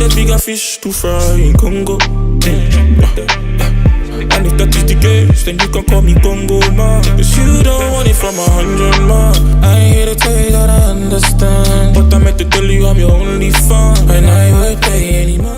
get bigger fish to fry in Congo. And if that is the case, then you can call me Congo man. Cause you don't want it from 100 man. I ain't here to tell you that I understand, but I meant to tell you I'm your only fan, and I would pay any more.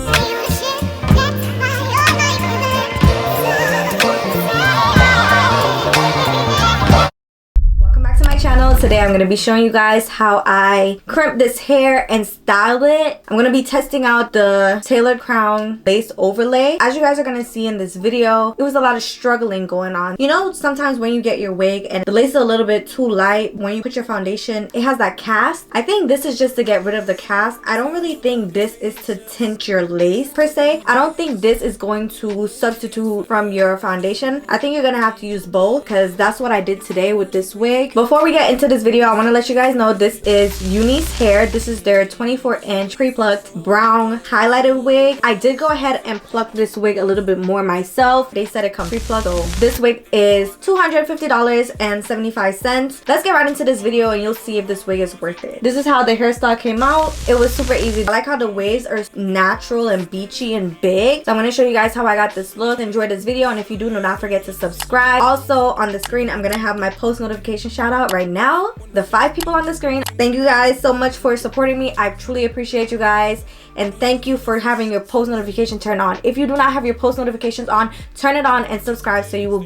Today I'm going to be showing you guys how I crimp this hair and style it. I'm going to be testing out the tailored crown lace overlay. As you guys are going to see in this video, it was a lot of struggling going on. You know, sometimes when you get your wig and the lace is a little bit too light, when you put your foundation, it has that cast. I think this is just to get rid of the cast. I don't really think this is to tint your lace per se. I don't think this is going to substitute from your foundation. I think you're going to have to use both, because that's what I did today with this wig. Before we get into this video, I want to let you guys know this is Unice hair. This is their 24-inch pre-plucked brown highlighted wig. I did go ahead and pluck this wig a little bit more myself. They said it comes pre-plucked, so this wig is $250.75. Let's get right into this video and you'll see if this wig is worth it. This is how the hairstyle came out. It was super easy. I like how the waves are natural and beachy and big. So I'm going to show you guys how I got this look. Enjoy this video, and if you do not forget to subscribe. Also on the screen, I'm going to have my post notification shout out right now. The 5 people on the screen. Thank you guys so much for supporting me. I truly appreciate you guys, and thank you for having your post notification turned on. If you do not have your post notifications on, turn it on and subscribe so you will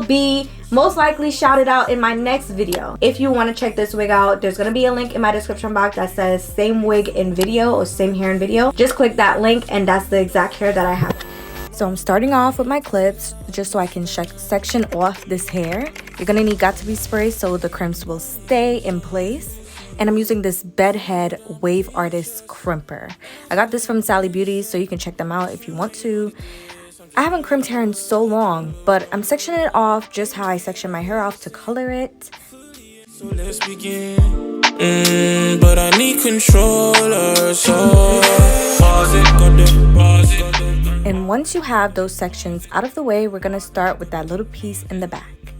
be most likely shouted out in my next video. If you want to check this wig out, there's going to be a link in my description box that says same wig in video or same hair in video. Just click that link and that's the exact hair that I have. So I'm starting off with my clips just so I can section off this hair. You're gonna need got-to-be spray so the crimps will stay in place. And I'm using this Bedhead Wave Artist Crimper. I got this from Sally Beauty, so you can check them out if you want to. I haven't crimped hair in so long, but I'm sectioning it off just how I section my hair off to color it. So let's begin. But I need controller, so pause it. And once you have those sections out of the way, we're gonna start with that little piece in the back.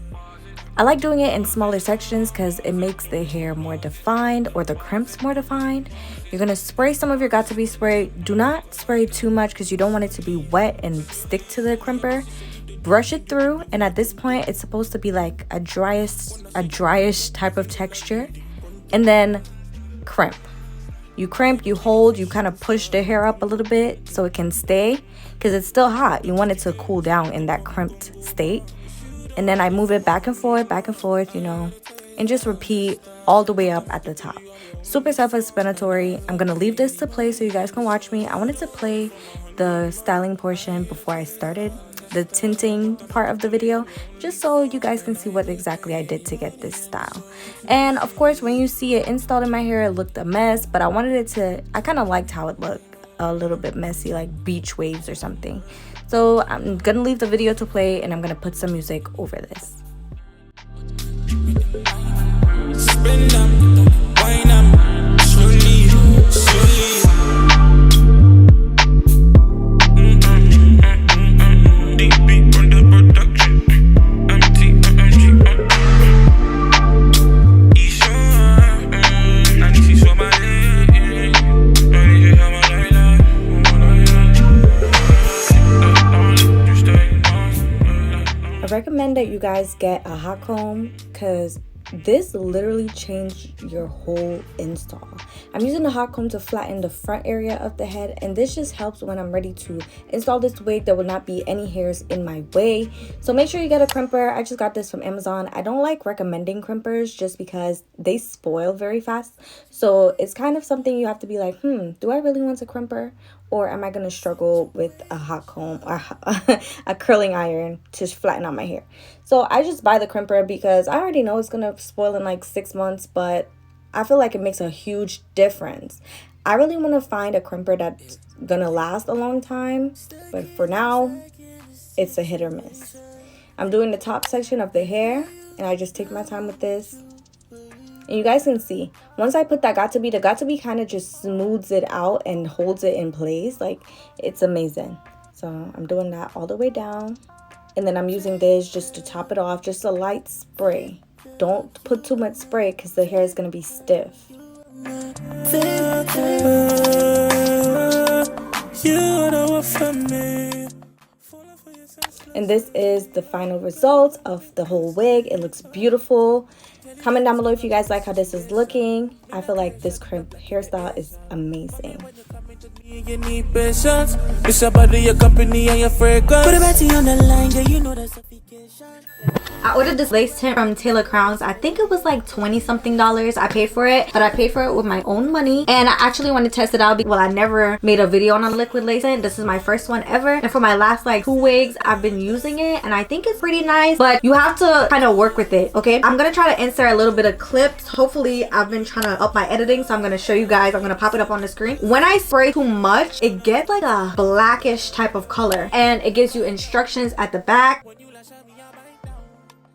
I like doing it in smaller sections because it makes the hair more defined, or the crimps more defined. You're gonna spray some of your got-to-be spray. Do not spray too much because you don't want it to be wet and stick to the crimper. Brush it through, and at this point it's supposed to be like a dryish type of texture. And then crimp. You crimp, you hold, you kind of push the hair up a little bit so it can stay, because it's still hot. You want it to cool down in that crimped state. And then I move it back and forth, you know, and just repeat all the way up at the top. Super self-explanatory. I'm going to leave this to play so you guys can watch me. I wanted to play the styling portion before I started the tinting part of the video, just so you guys can see what exactly I did to get this style. And of course, when you see it installed in my hair, it looked a mess, but I wanted it to, I kind of liked how it looked, a little bit messy, like beach waves or something. So I'm gonna leave the video to play, and I'm gonna put some music over this. I recommend that you guys get a hot comb, because this literally changed your whole install. I'm using the hot comb to flatten the front area of the head, and this just helps when I'm ready to install this wig. There will not be any hairs in my way. So make sure you get a crimper. I just got this from Amazon. I don't like recommending crimpers just because they spoil very fast. So it's kind of something you have to be like, do I really want a crimper? Or am I going to struggle with a hot comb or a curling iron to flatten out my hair? So I just buy the crimper because I already know it's going to spoil in like 6 months, but I feel like it makes a huge difference. I really want to find a crimper that's going to last a long time, but for now, it's a hit or miss. I'm doing the top section of the hair, and I just take my time with this. And you guys can see, once I put that got-to-be, the got-to-be kind of just smooths it out and holds it in place. Like, it's amazing. So I'm doing that all the way down. And then I'm using this just to top it off, just a light spray. Don't put too much spray because the hair is going to be stiff. And this is the final result of the whole wig. It looks beautiful. Comment down below if you guys like how this is looking. I feel like this crimp hairstyle is amazing. You need patience. It's about your company and your fragrance. Put a batty on the line, yeah, you know that's suffocation. I ordered this lace tint from Taylor Crowns. I think it was like 20 something dollars. I paid for it, but I paid for it with my own money. And I actually want to test it out. Well, I never made a video on a liquid lace tint. This is my first one ever. And for my last like 2 wigs, I've been using it and I think it's pretty nice, but you have to kind of work with it, okay? I'm gonna try to insert a little bit of clips. Hopefully, I've been trying to up my editing, so I'm gonna show you guys. I'm gonna pop it up on the screen. When I spray too much, it gets like a blackish type of color, and it gives you instructions at the back.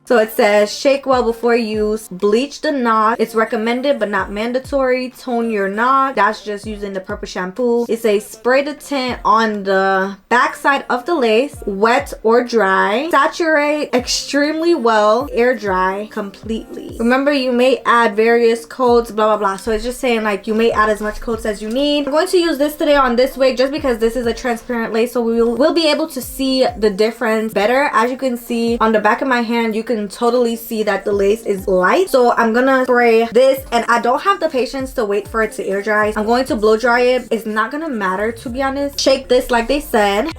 So it says, shake well before use, bleach the knot. It's recommended but not mandatory. Tone your knot. That's just using the purple shampoo. It says spray the tint on the back side of the lace, wet or dry. Saturate extremely well, air dry completely. Remember, you may add various coats, blah blah blah. So it's just saying like you may add as much coats as you need. I'm going to use this today on this wig just because this is a transparent lace, so we'll be able to see the difference better. As you can see on the back of my hand, you can totally see that the lace is light. So I'm gonna spray this, and I don't have the patience to wait for it to air dry. I'm going to blow dry it. It's not gonna matter, to be honest. Shake this like they said.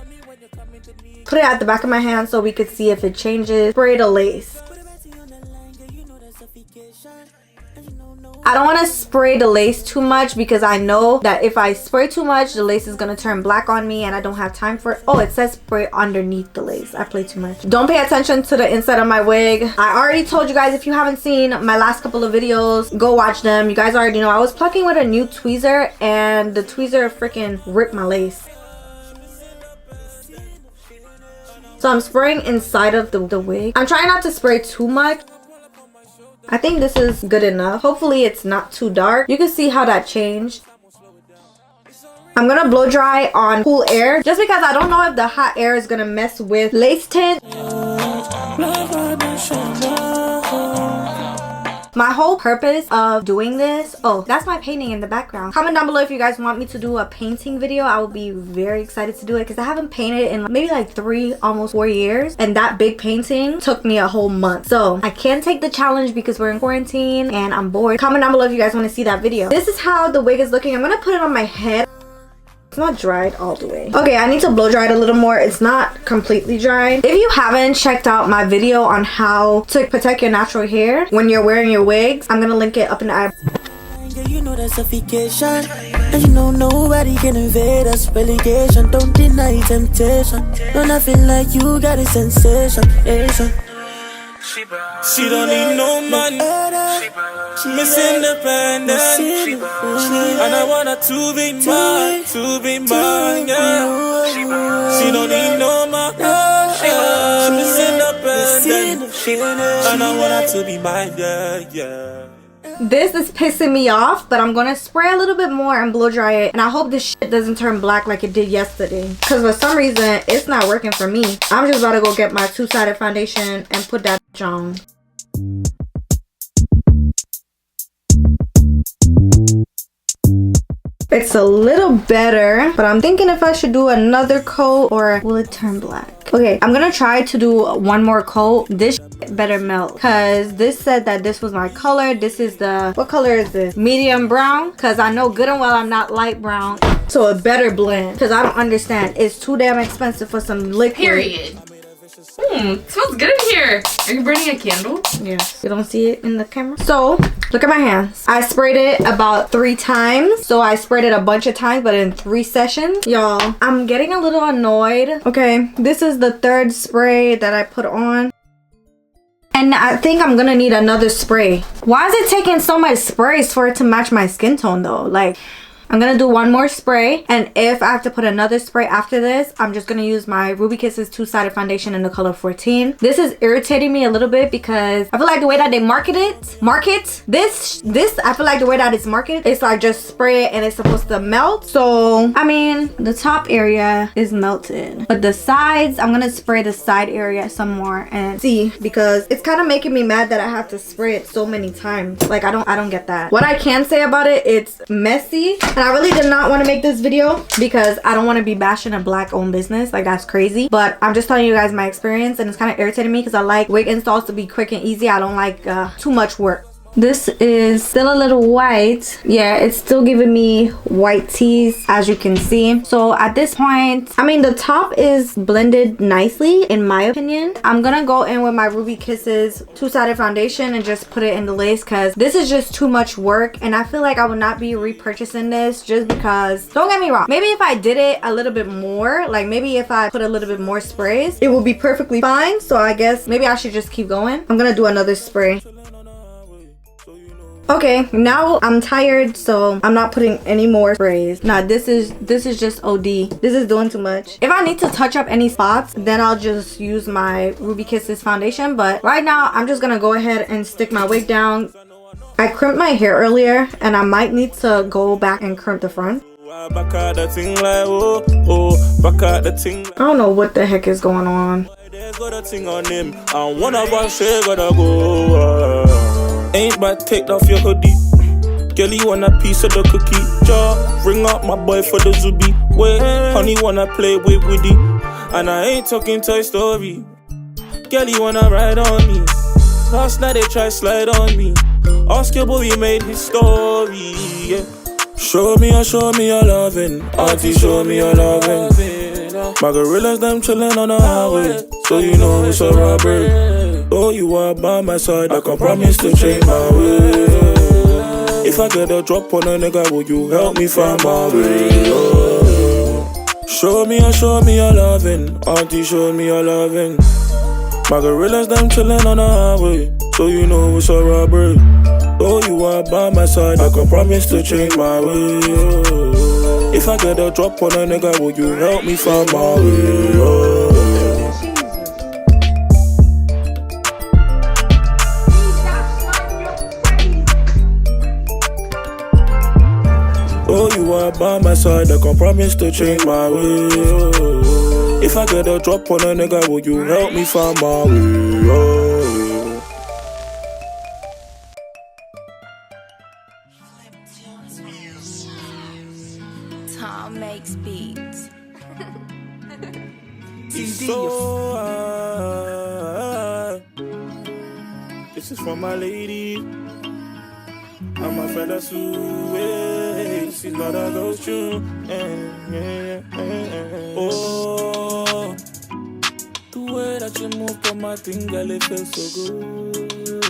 Put it at the back of my hand so we could see if it changes. Spray the lace. I don't want to spray the lace too much because I know that if I spray too much, the lace is going to turn black on me and I don't have time for it. Oh, it says spray underneath the lace. I play too much. Don't pay attention to the inside of my wig. I already told you guys, if you haven't seen my last couple of videos, go watch them. You guys already know I was plucking with a new tweezer and the tweezer freaking ripped my lace. So I'm spraying inside of the wig. I'm trying not to spray too much. I think this is good enough. Hopefully it's not too dark. You can see how that changed. I'm gonna blow dry on cool air just because I don't know if the hot air is gonna mess with lace tint. My whole purpose of doing this, oh, that's my painting in the background. Comment down below if you guys want me to do a painting video. I will be very excited to do it because I haven't painted in maybe like 3, almost 4 years. And that big painting took me a whole month. So I can't take the challenge because we're in quarantine and I'm bored. Comment down below if you guys want to see that video. This is how the wig is looking. I'm gonna put it on my head. It's not dried all the way. Okay, I need to blow dry it a little more. It's not completely dried. If you haven't checked out my video on how to protect your natural hair when you're wearing your wigs, I'm gonna link it up in the eye. You know that's suffocation, and you know nobody can invade us. Relegation, don't deny temptation. No, nothing like you got a sensation. She don't need no man. Miss Independent. And I want her to be mine, yeah. She don't need no man. Miss Independent. And I want her to be mine, yeah. This is pissing me off, but I'm gonna spray a little bit more and blow dry it, and I hope this shit doesn't turn black like it did yesterday, because for some reason it's not working for me. I'm just about to go get my 2-sided foundation and put that on. It's a little better, but I'm thinking if I should do another coat or will it turn black? Okay, I'm gonna try to do one more coat. This better melt because this said that this was my color. This is the, what color is this? Medium brown, because I know good and well I'm not light brown. So it better blend because I don't understand. It's too damn expensive for some liquid. Period. Smells good in here. Are you burning a candle? Yes. You don't see it in the camera? So, look at my hands. I sprayed it about 3 times. So I sprayed it a bunch of times, but in 3 sessions. Y'all, I'm getting a little annoyed. Okay, this is the 3rd spray that I put on. And I think I'm gonna need another spray. Why is it taking so much sprays for it to match my skin tone though? Like, I'm gonna do one more spray, and if I have to put another spray after this, I'm just gonna use my Ruby Kisses 2-sided foundation in the color 14. This is irritating me a little bit because I feel like the way that they market this I feel like the way that it's marketed, it's like just spray it and it's supposed to melt. So I mean, the top area is melted, but the sides, I'm gonna spray the side area some more and see, because it's kind of making me mad that I have to spray it so many times. Like I don't get that. What I can say about it, it's messy, and I really did not want to make this video because I don't want to be bashing a black owned business. Like, that's crazy. But I'm just telling you guys my experience, and it's kind of irritating me because I like wig installs to be quick and easy. I don't like too much work. This is still a little white. Yeah, it's still giving me white tees, as you can see. So at this point, I mean, the top is blended nicely in my opinion. I'm gonna go in with my Ruby Kisses two-sided foundation and just put it in the lace because this is just too much work, and I feel like I would not be repurchasing this just because, don't get me wrong, maybe if I did it a little bit more, like maybe if I put a little bit more sprays, it would be perfectly fine. So I guess maybe I should just keep going. I'm gonna do another spray. Okay, now I'm tired, so I'm not putting any more sprays. Nah, this is just OD. This is doing too much. If I need to touch up any spots, then I'll just use my Ruby Kisses foundation. But right now, I'm just gonna go ahead and stick my wig down. I crimped my hair earlier, and I might need to go back and crimp the front. I don't know what the heck is going on. Ain't bad, take off your hoodie. Girl, you want a piece of the cookie jar? Ring up my boy for the Zubi. Wait, honey wanna play with Woody. And I ain't talking Toy Story. Girl, you wanna ride on me. Last night they tried slide on me. Ask your boy, he made his story. Yeah. Show me your loving. Auntie, show me your loving. My gorillas, them chillin' on the highway. So you know it's a robbery. Oh, you are by my side, I can promise to change my way. If I get a drop on a nigga, will you help me find my way? Oh. Show me your loving. Auntie, show me your loving. My gorillas, them chillin' on the highway. So you know it's a robbery. Oh, you are by my side, I can promise to change my way. Oh. If I get a drop on a nigga, will you help me find my way? Oh. Oh, you are by my side, I can promise to change my way. Oh. If I get a drop on a nigga, will you help me find my way? Oh. Tom makes beats. So this is for my lady. I'm a fella Sue, she's not a ghost you. Oh, the way that you move on my thing, girl, it feels so good.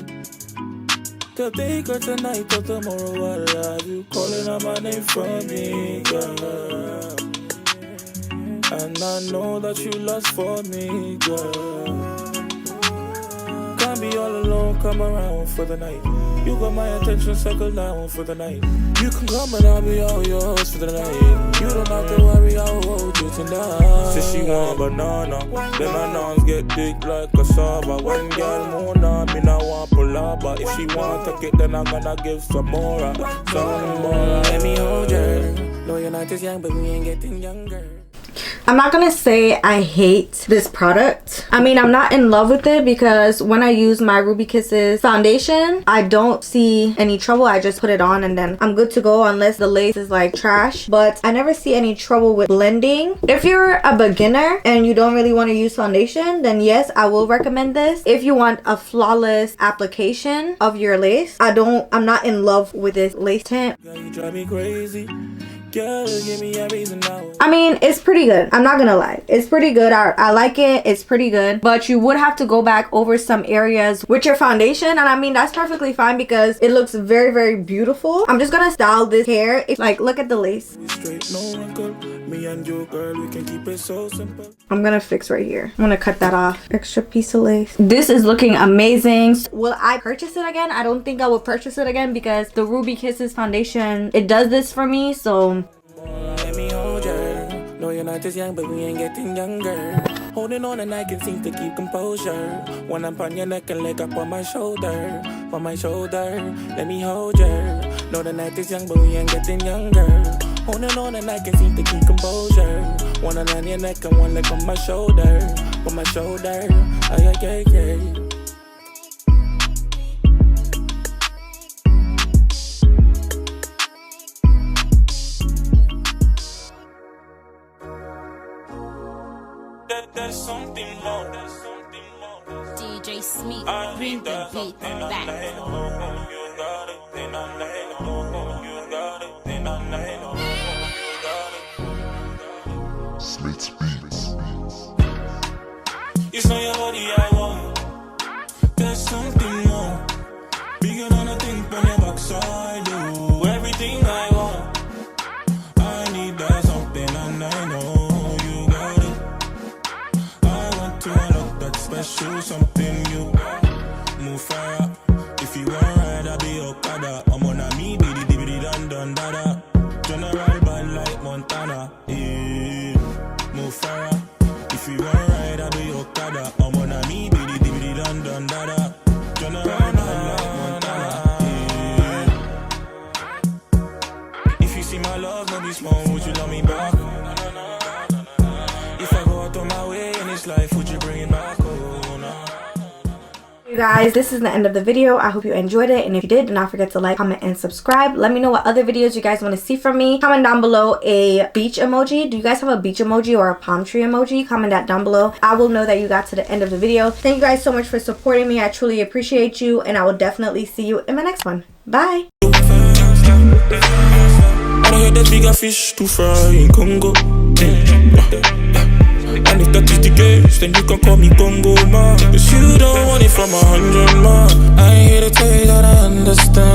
Till take her tonight or tomorrow, I'll have you calling out my name from me, girl. And I know that you lost for me, girl. Can't be all alone, come around for the night. You got my attention, circle down for the night. You can come and I'll be all yours for the night. You don't have to worry, I'll hold you tonight. Says she want banana, then her nons get big like cassava. One girl more now, me now want palaba. If she want to get, then I'm gonna give some more. Some more. Let me hold her. No, you're not as young, but we ain't getting younger. I'm not gonna say I hate this product. I mean, I'm not in love with it because when I use my Ruby Kisses foundation, I don't see any trouble. I just put it on and then I'm good to go unless the lace is like trash. But I never see any trouble with blending. If you're a beginner and you don't really want to use foundation, then yes, I will recommend this. If you want a flawless application of your lace, I'm not in love with this lace tint. You drive me crazy. Girl, give me a reason now. I mean, it's pretty good. I'm not gonna lie. It's pretty good. I like it. It's pretty good. But you would have to go back over some areas with your foundation. And I mean, that's perfectly fine because it looks very, very beautiful. I'm just gonna style this hair. Like, look at the lace. Straight, no wrinkle. Me and you, girl, we can keep it so simple. I'm gonna fix right here. I'm gonna cut that off. Extra piece of lace. This is looking amazing. Will I purchase it again? I don't think I will purchase it again because the Ruby Kisses foundation, it does this for me. So let me hold you. No, you're not as young, but we ain't getting younger. Holding on and I can seem to keep composure. When I'm on your neck and leg up on my shoulder. On my shoulder, let me hold you. No, the night is young, but we ain't getting younger. Holding on and I can seem to keep composure. One hand on your neck and one leg on my shoulder. On my shoulder, ay, ay, ay, ay. there's something more. DJ Smith, I bring need the that beat something back. You got it, then I need. You got it, then I need. You got it. Smith's Beats. It's not your body I want. There's something more. Bigger than I think on your backside. Do everything I want. I need that something and I know you got it. I want to unlock that special something you got. Move fire. If you want ride, I'll be Okada. I'm on a me, biddy dibby dun dun dada. General bad like Montana. Yeah. Move fire. If you want ride, I'll be Okada. I'm on a me, biddy dibby dun dun dada. General bad like Montana. Yeah. If you see my love, no be small, would you love me back? If I go out on my way in this life, would you bring it back? Oh, no. You guys, this is the end of the video. I hope you enjoyed it, and if you did, do not forget to like, comment, and subscribe. Let me know what other videos you guys want to see from me. Comment down below a beach emoji. Do you guys have a beach emoji or a palm tree emoji? Comment that down below. I will know that you got to the end of the video. Thank you guys so much for supporting me. I truly appreciate you, and I will definitely see you in my next one. Bye. I don't hear the bigger fish to fry in Congo. And if that is the case, then you can call me Congo man. Cause you don't want it from 100 man. I ain't here to tell you that I understand.